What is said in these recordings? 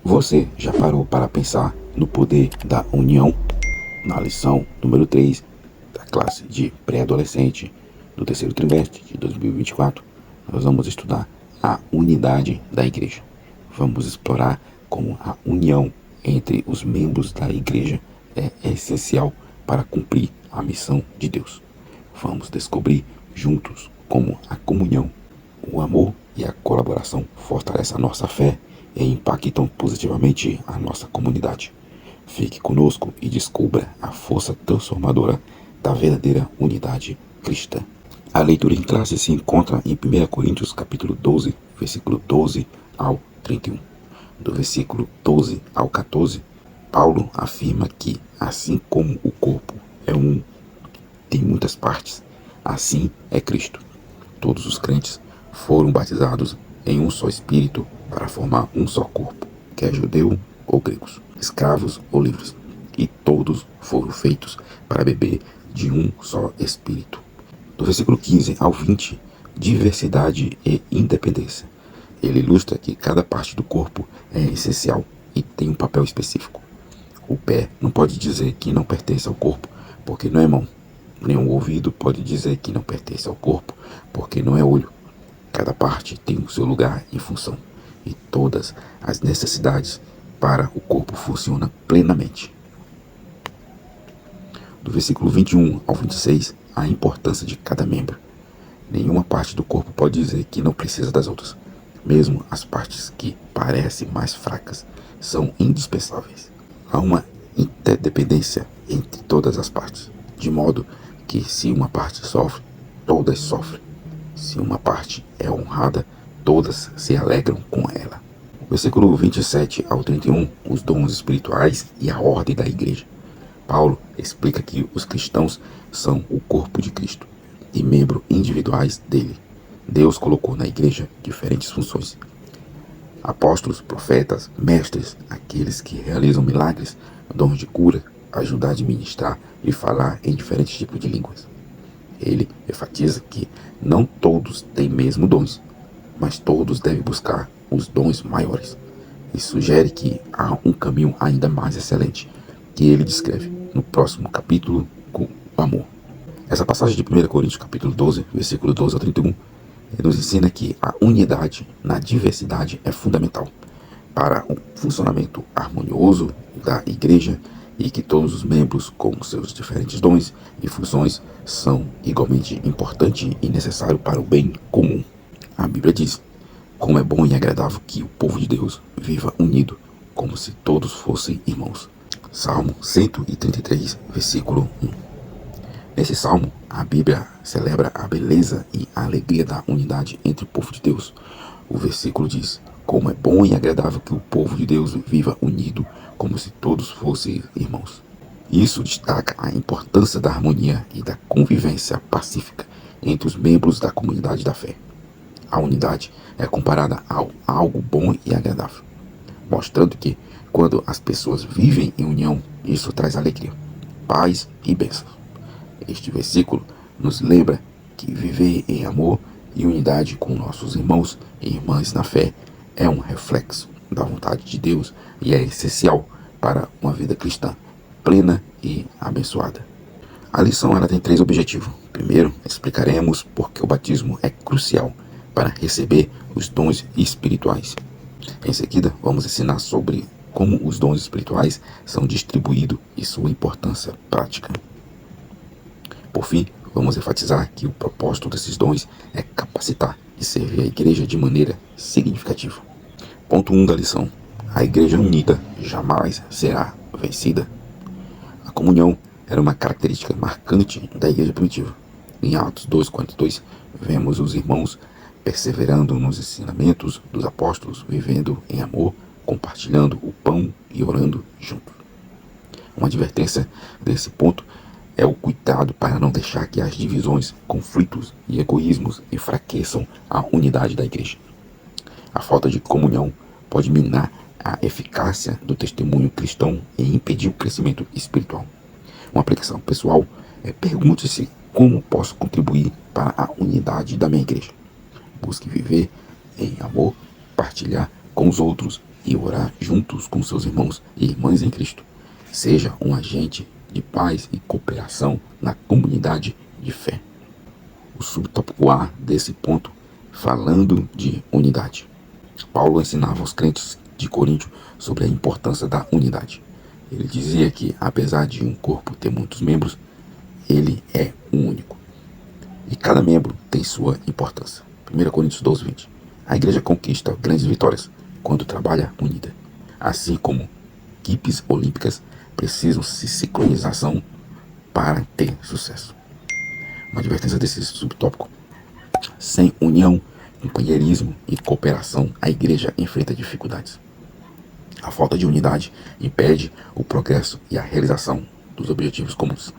Você já parou para pensar no poder da união? Na lição número 3 da classe de pré-adolescente do terceiro trimestre de 2024, nós vamos estudar a unidade da igreja. Vamos explorar como a união entre os membros da igreja é essencial para cumprir a missão de Deus. Vamos descobrir juntos como a comunhão, o amor e a colaboração fortalecem a nossa fé e impactam positivamente a nossa comunidade. Fique conosco e descubra a força transformadora da verdadeira unidade cristã. A leitura em classe se encontra em 1 Coríntios capítulo 12, versículo 12 ao 31. Do versículo 12 ao 14, Paulo afirma que, assim como o corpo é um, tem muitas partes, assim é Cristo. Todos os crentes foram batizados em um só Espírito para formar um só corpo, quer judeu ou gregos, escravos ou livres, e todos foram feitos para beber de um só Espírito. Do versículo 15 ao 20, diversidade e independência. Ele ilustra que cada parte do corpo é essencial e tem um papel específico. O pé não pode dizer que não pertence ao corpo, porque não é mão. Nem o ouvido pode dizer que não pertence ao corpo, porque não é olho. Cada parte tem o seu lugar e função, e todas as necessidades para o corpo funcionam plenamente. Do versículo 21 ao 26, a importância de cada membro. Nenhuma parte do corpo pode dizer que não precisa das outras. Mesmo as partes que parecem mais fracas são indispensáveis. Há uma interdependência entre todas as partes, de modo que se uma parte sofre, todas sofrem. Se uma parte é honrada, todas se alegram com ela. Versículo 27 ao 31, os dons espirituais e a ordem da igreja. Paulo explica que os cristãos são o corpo de Cristo e membros individuais dele. Deus colocou na igreja diferentes funções. Apóstolos, profetas, mestres, aqueles que realizam milagres, dons de cura, ajudar a administrar e falar em diferentes tipos de línguas. Ele enfatiza que não todos têm mesmo dons, mas todos devem buscar os dons maiores. E sugere que há um caminho ainda mais excelente, que ele descreve no próximo capítulo com o amor. Essa passagem de 1 Coríntios capítulo 12, versículo 12 ao 31, nos ensina que a unidade na diversidade é fundamental para o funcionamento harmonioso da igreja e que todos os membros, com seus diferentes dons e funções, são igualmente importantes e necessários para o bem comum. A Bíblia diz: como é bom e agradável que o povo de Deus viva unido, como se todos fossem irmãos. Salmo 133, versículo 1. Nesse salmo, a Bíblia celebra a beleza e a alegria da unidade entre o povo de Deus. O versículo diz: como é bom e agradável que o povo de Deus viva unido, como se todos fossem irmãos. Isso destaca a importância da harmonia e da convivência pacífica entre os membros da comunidade da fé. A unidade é comparada a algo bom e agradável, mostrando que, quando as pessoas vivem em união, isso traz alegria, paz e bênção. Este versículo nos lembra que viver em amor e unidade com nossos irmãos e irmãs na fé é um reflexo da vontade de Deus e é essencial para uma vida cristã plena e abençoada. A lição ela tem 3 objetivos. Primeiro, explicaremos por que o batismo é crucial para receber os dons espirituais. Em seguida, vamos ensinar sobre como os dons espirituais são distribuídos e sua importância prática. Por fim, vamos enfatizar que o propósito desses dons é capacitar e servir a igreja de maneira significativa. Ponto 1 da lição: a igreja unida jamais será vencida. A comunhão era uma característica marcante da igreja primitiva. Em Atos 2:42, vemos os irmãos perseverando nos ensinamentos dos apóstolos, vivendo em amor, compartilhando o pão e orando juntos. Uma advertência desse ponto é o cuidado para não deixar que as divisões, conflitos e egoísmos enfraqueçam a unidade da igreja. A falta de comunhão pode minar a eficácia do testemunho cristão e impedir o crescimento espiritual. Uma aplicação pessoal pergunte-se como posso contribuir para a unidade da minha igreja. Busque viver em amor, partilhar com os outros e orar juntos com seus irmãos e irmãs em Cristo. Seja um agente de paz e cooperação na comunidade de fé. O subtópico A desse ponto, falando de unidade. Paulo ensinava aos crentes de Corinto sobre a importância da unidade. Ele dizia que, apesar de um corpo ter muitos membros, ele é um único. E cada membro tem sua importância. 1 Coríntios 12:20. A igreja conquista grandes vitórias quando trabalha unida. Assim como equipes olímpicas precisam se sincronização para ter sucesso. Uma advertência desse subtópico. Sem união, companheirismo e cooperação, a igreja enfrenta dificuldades. A falta de unidade impede o progresso e a realização dos objetivos comuns.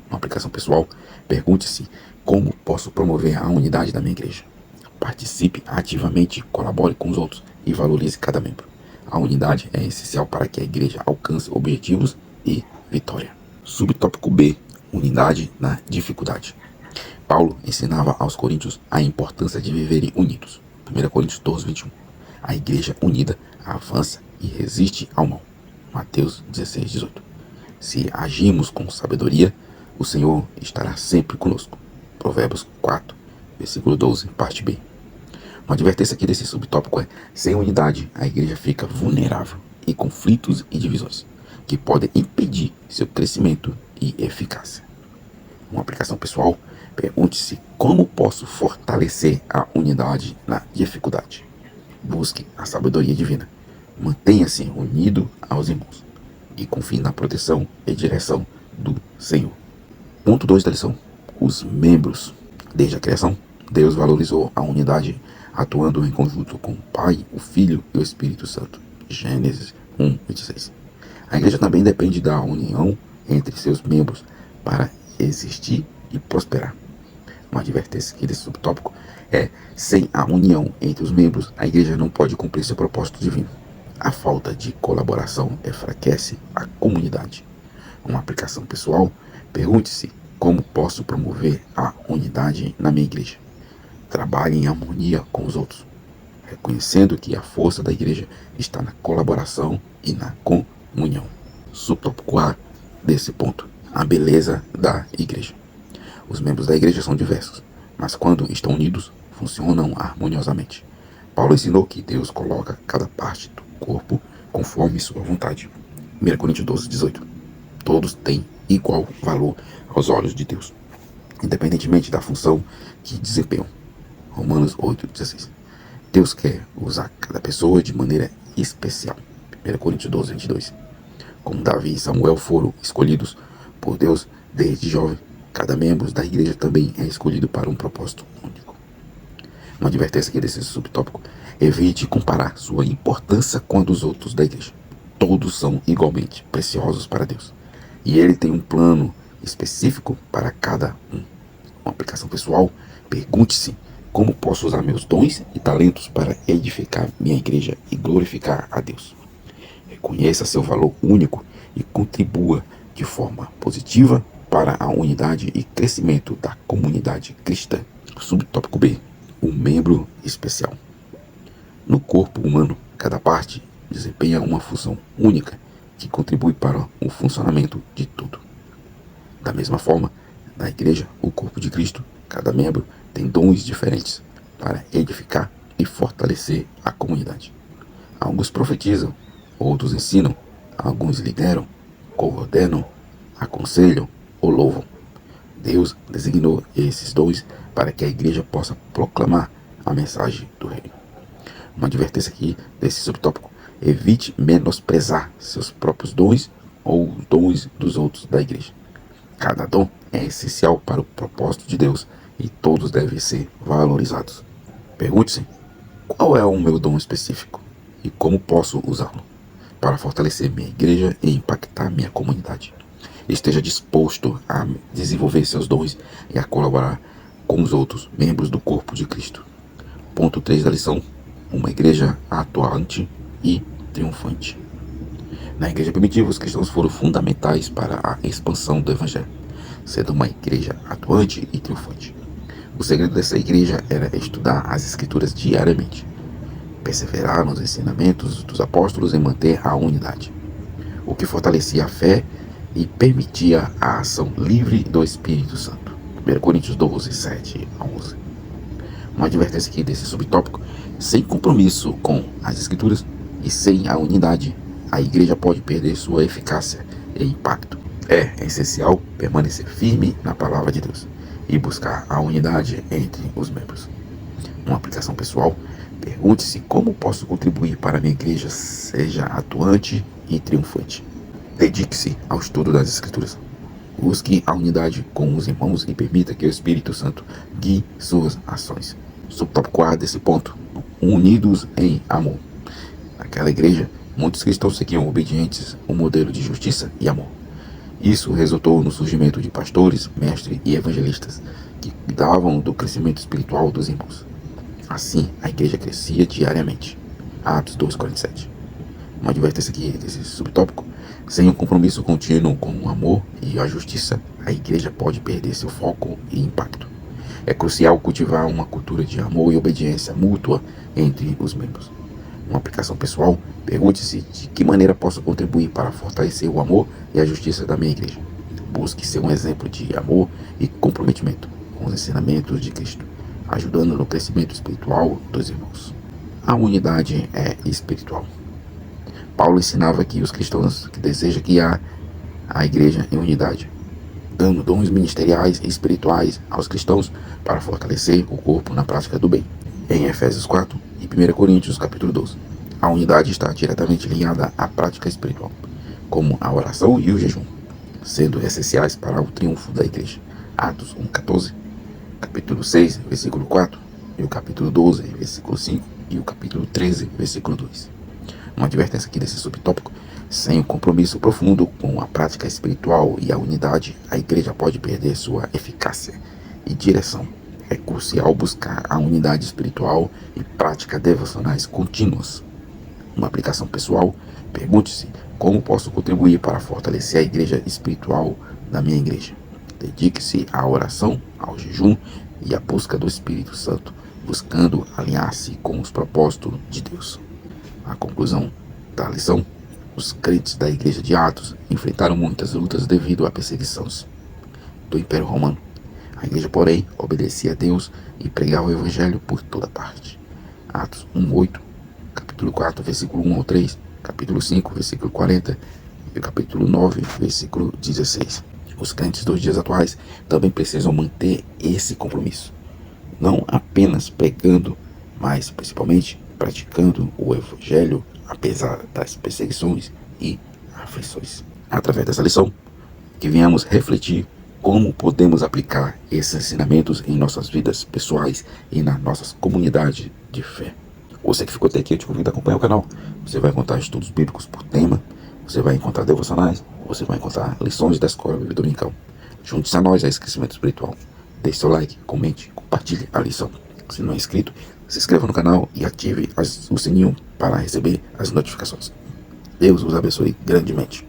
Uma aplicação pessoal, pergunte-se como posso promover a unidade da minha igreja. Participe ativamente, colabore com os outros e valorize cada membro. A unidade é essencial para que a igreja alcance objetivos e vitória. Subtópico B. Unidade na dificuldade. Paulo ensinava aos coríntios a importância de viverem unidos. 1 Coríntios 12:21. A igreja unida avança e resiste ao mal. Mateus 16:18. Se agimos com sabedoria, o Senhor estará sempre conosco. Provérbios 4, versículo 12, parte B. Uma advertência aqui desse subtópico é: sem unidade, a igreja fica vulnerável em conflitos e divisões, que podem impedir seu crescimento e eficácia. Uma aplicação pessoal, pergunte-se como posso fortalecer a unidade na dificuldade. Busque a sabedoria divina. Mantenha-se unido aos irmãos e confie na proteção e direção do Senhor. Ponto 2 da lição. Os membros. Desde a criação, Deus valorizou a unidade atuando em conjunto com o Pai, o Filho e o Espírito Santo. Gênesis 1:26. A igreja também depende da união entre seus membros para existir e prosperar. Uma advertência aqui desse subtópico é: sem a união entre os membros, a igreja não pode cumprir seu propósito divino. A falta de colaboração enfraquece a comunidade. Uma aplicação pessoal, pergunte-se como posso promover a unidade na minha igreja. Trabalhe em harmonia com os outros, reconhecendo que a força da igreja está na colaboração e na comunhão. Subtópico A desse ponto, a beleza da igreja. Os membros da igreja são diversos, mas quando estão unidos, funcionam harmoniosamente. Paulo ensinou que Deus coloca cada parte do corpo conforme sua vontade. 1 Coríntios 12:18. Todos têm igual valor aos olhos de Deus, independentemente da função que desempenham. Romanos 8:16. Deus quer usar cada pessoa de maneira especial. 1 Coríntios 12:22. Como Davi e Samuel foram escolhidos por Deus desde jovem, cada membro da igreja também é escolhido para um propósito único. Uma advertência aqui desse subtópico: evite comparar sua importância com a dos outros da igreja. Todos são igualmente preciosos para Deus, e Ele tem um plano específico para cada um. Uma aplicação pessoal, pergunte-se como posso usar meus dons e talentos para edificar minha igreja e glorificar a Deus. Reconheça seu valor único e contribua de forma positiva para a unidade e crescimento da comunidade cristã. Subtópico B. Um membro especial. No corpo humano, cada parte desempenha uma função única que contribui para o funcionamento de tudo. Da mesma forma, na igreja, o corpo de Cristo, cada membro tem dons diferentes para edificar e fortalecer a comunidade. Alguns profetizam, outros ensinam, alguns lideram, coordenam, aconselham ou louvam. Deus designou esses dons para que a igreja possa proclamar a mensagem do reino. Uma advertência aqui desse subtópico: evite menosprezar seus próprios dons ou os dons dos outros da igreja. Cada dom é essencial para o propósito de Deus e todos devem ser valorizados. Pergunte-se: qual é o meu dom específico e como posso usá-lo para fortalecer minha igreja e impactar minha comunidade? Esteja disposto a desenvolver seus dons e a colaborar com os outros membros do corpo de Cristo. Ponto 3 da lição: uma igreja atuante e triunfante. Na igreja primitiva, os cristãos foram fundamentais para a expansão do evangelho, sendo uma igreja atuante e triunfante. O segredo dessa igreja era estudar as escrituras diariamente, perseverar nos ensinamentos dos apóstolos e manter a unidade, o que fortalecia a fé e permitia a ação livre do Espírito Santo. 1 Coríntios 12, 7 a 11. Uma advertência aqui desse subtópico: sem compromisso com as Escrituras e sem a unidade, a igreja pode perder sua eficácia e impacto. É essencial permanecer firme na palavra de Deus e buscar a unidade entre os membros. Uma aplicação pessoal: pergunte-se como posso contribuir para a minha igreja seja atuante e triunfante. Dedique-se ao estudo das Escrituras. Busque a unidade com os irmãos e permita que o Espírito Santo guie suas ações. Subtópico A desse ponto: unidos em amor. Naquela igreja, muitos cristãos seguiam obedientes um modelo de justiça e amor. Isso resultou no surgimento de pastores, mestres e evangelistas que cuidavam do crescimento espiritual dos irmãos. Assim, a igreja crescia diariamente. Atos 2,47. Uma advertência aqui desse subtópico: sem um compromisso contínuo com o amor e a justiça, a igreja pode perder seu foco e impacto. É crucial cultivar uma cultura de amor e obediência mútua entre os membros. Uma aplicação pessoal: pergunte-se de que maneira posso contribuir para fortalecer o amor e a justiça da minha igreja. Busque ser um exemplo de amor e comprometimento com os ensinamentos de Cristo, ajudando no crescimento espiritual dos irmãos. A unidade é espiritual. Paulo ensinava que os cristãos que desejam guiar a igreja em unidade, dando dons ministeriais e espirituais aos cristãos para fortalecer o corpo na prática do bem. Em Efésios 4 e 1 Coríntios capítulo 12, a unidade está diretamente ligada à prática espiritual, como a oração e o jejum, sendo essenciais para o triunfo da igreja. Atos 1,14, capítulo 6, versículo 4, e o capítulo 12, versículo 5, e o capítulo 13, versículo 2. Uma advertência aqui desse subtópico: sem um compromisso profundo com a prática espiritual e a unidade, a igreja pode perder sua eficácia e direção. É crucial buscar a unidade espiritual e práticas devocionais contínuas. Uma aplicação pessoal: pergunte-se como posso contribuir para fortalecer a igreja espiritual da minha igreja. Dedique-se à oração, ao jejum e à busca do Espírito Santo, buscando alinhar-se com os propósitos de Deus. A conclusão da lição: os crentes da igreja de Atos enfrentaram muitas lutas devido à perseguição do Império Romano. A igreja, porém, obedecia a Deus e pregava o Evangelho por toda parte. Atos 1,8, capítulo 4, versículo 1 ao 3, capítulo 5, versículo 40 e o capítulo 9, versículo 16. Os crentes dos dias atuais também precisam manter esse compromisso, não apenas pregando, mas principalmente praticando o Evangelho, apesar das perseguições e aflições. Através dessa lição, que venhamos refletir como podemos aplicar esses ensinamentos em nossas vidas pessoais e na nossa comunidade de fé. Você que ficou até aqui, eu te convido a acompanhar o canal. Você vai encontrar estudos bíblicos por tema, você vai encontrar devocionais, você vai encontrar lições da escola bíblica dominical. Junte-se a nós a esse crescimento espiritual. Deixe seu like, comente, compartilhe a lição. Se não é inscrito, se inscreva no canal e ative o sininho para receber as notificações. Deus os abençoe grandemente.